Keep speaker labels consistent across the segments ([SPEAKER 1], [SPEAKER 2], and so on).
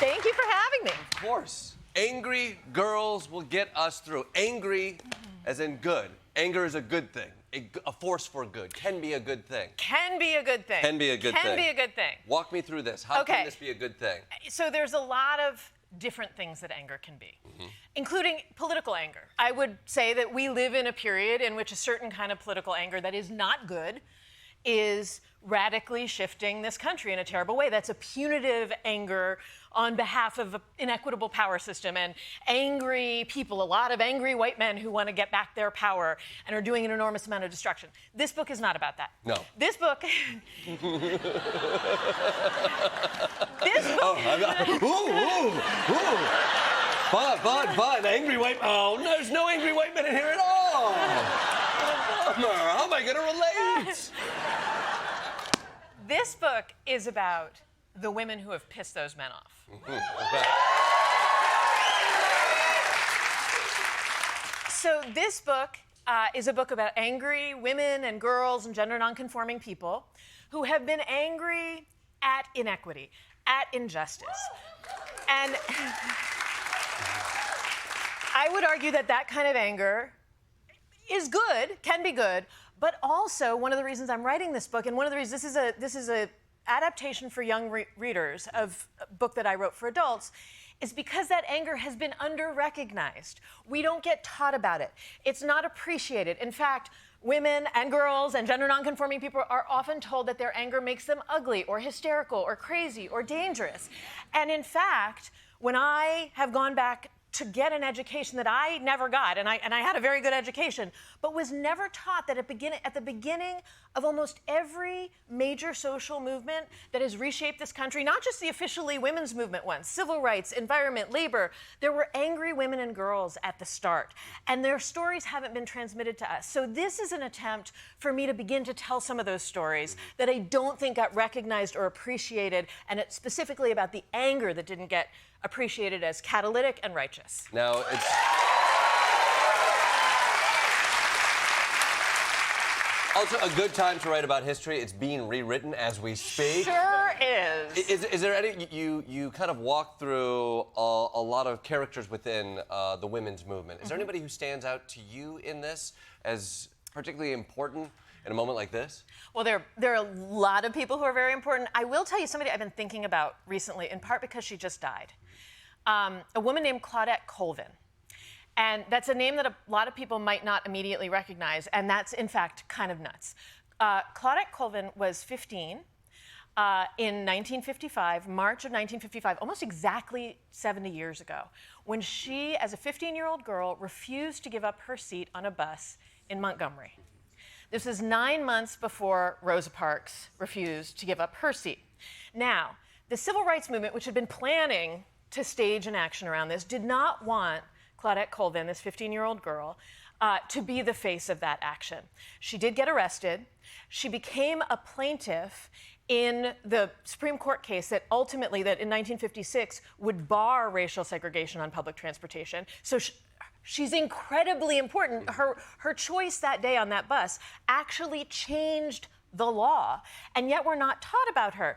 [SPEAKER 1] Thank you for having me.
[SPEAKER 2] Of course. Angry girls will get us through. Angry as in good. Anger is a good thing. A force for good. Can be a good thing.
[SPEAKER 1] Can be a good thing.
[SPEAKER 2] Can be a good thing.
[SPEAKER 1] Can be a good thing.
[SPEAKER 2] Walk me through this. How can this be a good thing?
[SPEAKER 1] So there's a lot of different things that anger can be, including political anger. I would say that we live in a period in which a certain kind of political anger that is not good is radically shifting this country in a terrible way. That's a punitive anger on behalf of an inequitable power system and angry people, a lot of angry white men who want to get back their power and are doing an enormous amount of destruction. This book is not about that.
[SPEAKER 2] No.
[SPEAKER 1] This book...
[SPEAKER 2] Fun. Angry white... Oh, no, there's no angry white men in here at all. How am I going to relate?
[SPEAKER 1] This book is about the women who have pissed those men off.
[SPEAKER 2] Okay.
[SPEAKER 1] So this book is a book about angry women and girls and gender nonconforming people who have been angry at inequity, at injustice. And I would argue that that kind of anger is good, can be good, but also one of the reasons I'm writing this book, and one of the reasons this is a adaptation for young readers of a book that I wrote for adults, is because that anger has been under-recognized. We don't get taught about it. It's not appreciated. In fact, women and girls and gender nonconforming people are often told that their anger makes them ugly or hysterical or crazy or dangerous. And in fact, when I have gone back to get an education that I never got, and I had a very good education, but was never taught that at the beginning of almost every major social movement that has reshaped this country, not just the officially women's movement ones, civil rights, environment, labor, there were angry women and girls at the start, and their stories haven't been transmitted to us. So this is an attempt for me to begin to tell some of those stories that I don't think got recognized or appreciated, and it's specifically about the anger that didn't get appreciated as catalytic and righteous.
[SPEAKER 2] Now, it's... also a good time to write about history. It's being rewritten as we speak.
[SPEAKER 1] Sure is.
[SPEAKER 2] Is there any... You kind of walk through a lot of characters within the women's movement. Is there anybody who stands out to you in this as particularly important in a moment like this?
[SPEAKER 1] Well, there are a lot of people who are very important. I will tell you somebody I've been thinking about recently, in part because she just died. A woman named Claudette Colvin. And that's a name that a lot of people might not immediately recognize, and that's, in fact, kind of nuts. Claudette Colvin was 15 in 1955, March of 1955, almost exactly 70 years ago, when she, as a 15-year-old girl, refused to give up her seat on a bus in Montgomery. This is 9 months before Rosa Parks refused to give up her seat. Now, the civil rights movement, which had been planning to stage an action around this, did not want Claudette Colvin, this 15-year-old girl, to be the face of that action. She did get arrested. She became a plaintiff in the Supreme Court case that ultimately, that in 1956, would bar racial segregation on public transportation. So she's incredibly important. Her choice that day on that bus actually changed the law, and yet we're not taught about her.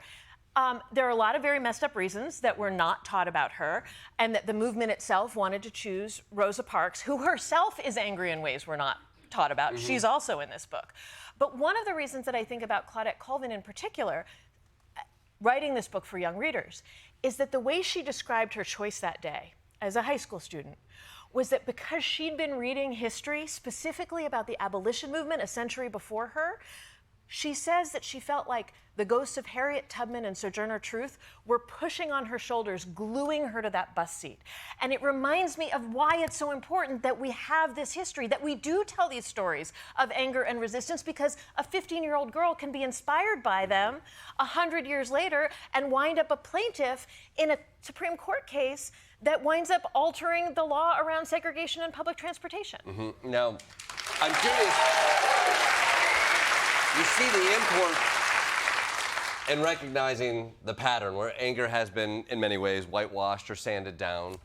[SPEAKER 1] There are a lot of very messed up reasons that we're not taught about her, and that the movement itself wanted to choose Rosa Parks, who herself is angry in ways we're not taught about. She's also in this book. But one of the reasons that I think about Claudette Colvin in particular, writing this book for young readers, is that the way she described her choice that day as a high school student was that because she'd been reading history specifically about the abolition movement a century before her, she says that she felt like the ghosts of Harriet Tubman and Sojourner Truth were pushing on her shoulders, gluing her to that bus seat. And it reminds me of why it's so important that we have this history, that we do tell these stories of anger and resistance, because a 15-year-old girl can be inspired by them 100 years later and wind up a plaintiff in a Supreme Court case that winds up altering the law around segregation and public transportation.
[SPEAKER 2] Now, I'm curious... You see the import in recognizing the pattern where anger has been, in many ways, whitewashed or sanded down.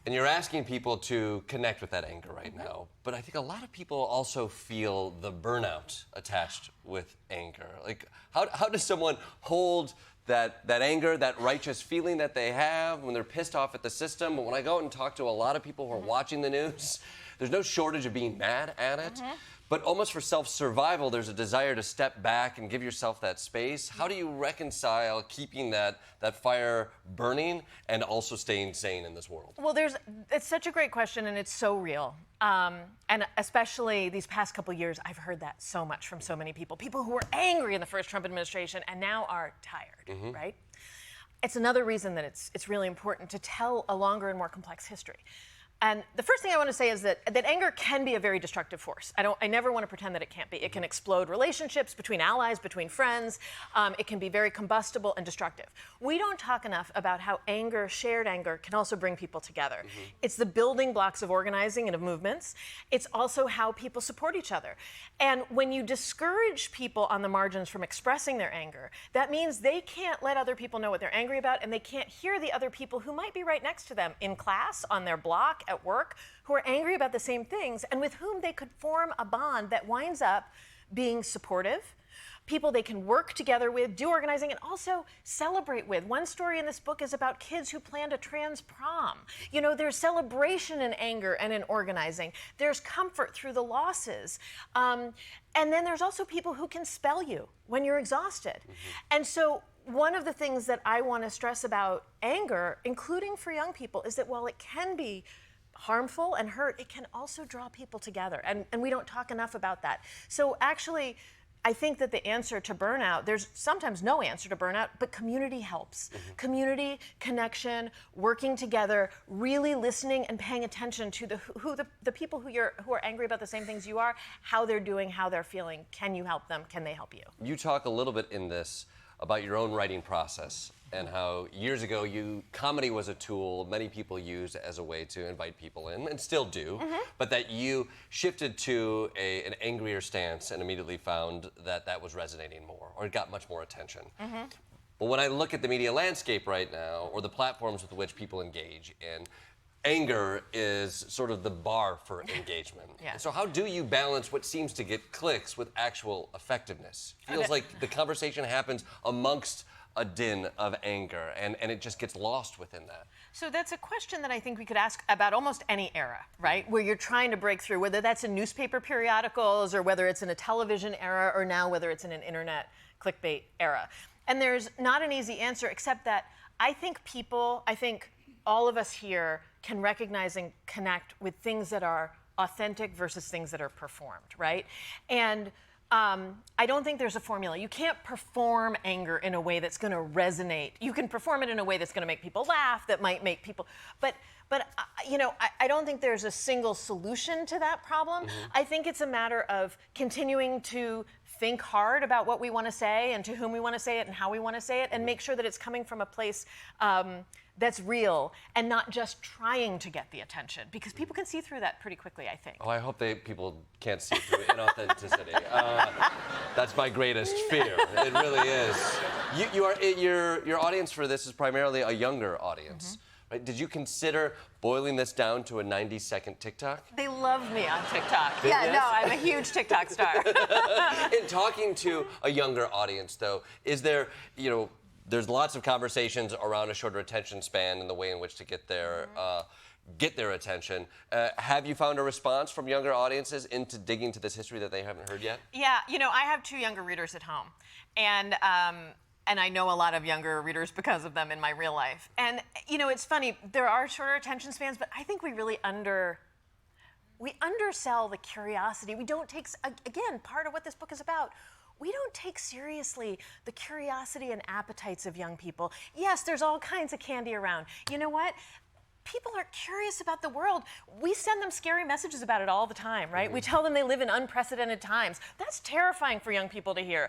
[SPEAKER 2] And you're asking people to connect with that anger right now. But I think a lot of people also feel the burnout attached with anger. Like, how does someone hold that anger, that righteous feeling that they have when they're pissed off at the system. But when I go out and talk to a lot of people who are watching the news, there's no shortage of being mad at it. But almost for self-survival, there's a desire to step back and give yourself that space. How do you reconcile keeping that fire burning and also staying sane in this world?
[SPEAKER 1] Well, it's such a great question, and it's so real. And especially these past couple years, I've heard that so much from so many people. People who were angry in the first Trump administration and now are tired, right? It's another reason that it's really important to tell a longer and more complex history. And the first thing I want to say is that anger can be a very destructive force. I never want to pretend that it can't be. It can explode relationships between allies, between friends. It can be very combustible and destructive. We don't talk enough about how anger, shared anger, can also bring people together. It's the building blocks of organizing and of movements. It's also how people support each other. And when you discourage people on the margins from expressing their anger, that means they can't let other people know what they're angry about, and they can't hear the other people who might be right next to them in class, on their block, at work, who are angry about the same things and with whom they could form a bond that winds up being supportive, people they can work together with, do organizing, and also celebrate with. One story in this book is about kids who planned a trans prom. You know, there's celebration in anger and in organizing. There's comfort through the losses. And then there's also people who can spell you when you're exhausted. And so one of the things that I want to stress about anger, including for young people, is that while it can be harmful and hurt, it can also draw people together. And we don't talk enough about that. So actually, I think that the answer to burnout, there's sometimes no answer to burnout, but community helps. Community, connection, working together, really listening and paying attention to the people who are angry about the same things you are, how they're doing, how they're feeling. Can you help them? Can they help you?
[SPEAKER 2] You talk a little bit in this about your own writing process and how years ago comedy was a tool many people used as a way to invite people in, and still do, but that you shifted to an angrier stance and immediately found that was resonating more, or it got much more attention. But when I look at the media landscape right now, or the platforms with which people engage in, anger is sort of the bar for engagement. So how do you balance what seems to get clicks with actual effectiveness? Feels like the conversation happens amongst a din of anger, and it just gets lost within that.
[SPEAKER 1] So that's a question that I think we could ask about almost any era, right? Where you're trying to break through, whether that's in newspaper periodicals, or whether it's in a television era, or now whether it's in an internet clickbait era. And there's not an easy answer, except that I think all of us here can recognize and connect with things that are authentic versus things that are performed, right? And I don't think there's a formula. You can't perform anger in a way that's going to resonate. You can perform it in a way that's going to make people laugh, that might make people, but you know, I don't think there's a single solution to that problem. I think it's a matter of continuing to think hard about what we want to say and to whom we want to say it and how we want to say it, and make sure that it's coming from a place that's real and not just trying to get the attention, because people can see through that pretty quickly, I think.
[SPEAKER 2] Oh, I hope people can't see through inauthenticity. That's my greatest fear. It really is. Your audience for this is primarily a younger audience. Right? Did you consider boiling this down to a 90-second TikTok?
[SPEAKER 1] They love me on TikTok. No, I'm a huge TikTok star.
[SPEAKER 2] In talking to a younger audience, though, is there, there's lots of conversations around a shorter attention span and the way in which to get their attention. Have you found a response from younger audiences into digging into this history that they haven't heard yet?
[SPEAKER 1] Yeah, I have 2 younger readers at home, and I know a lot of younger readers because of them in my real life. And it's funny, there are shorter attention spans, but I think we really undersell the curiosity. We don't take, again, part of what this book is about, we don't take seriously the curiosity and appetites of young people. Yes, there's all kinds of candy around. You know what? People are curious about the world. We send them scary messages about it all the time, right? We tell them they live in unprecedented times. That's terrifying for young people to hear.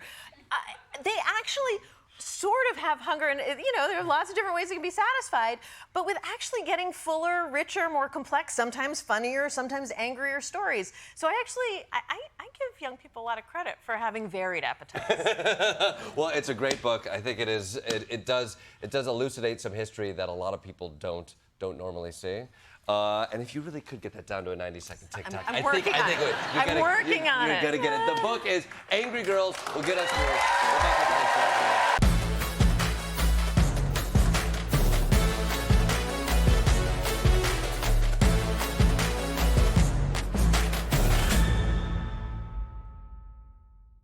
[SPEAKER 1] They actually sort of have hunger, and there are lots of different ways they can be satisfied, but with actually getting fuller, richer, more complex, sometimes funnier, sometimes angrier stories. So I give young people a lot of credit for having varied appetites.
[SPEAKER 2] Well, it's a great book. I think it is. It does elucidate some history that a lot of people don't normally see. And if you really could get that down to a 90-second TikTok,
[SPEAKER 1] I'm working on it. I'm working on it.
[SPEAKER 2] You're gonna get it. The book is Angry Girls Will Get Us Through.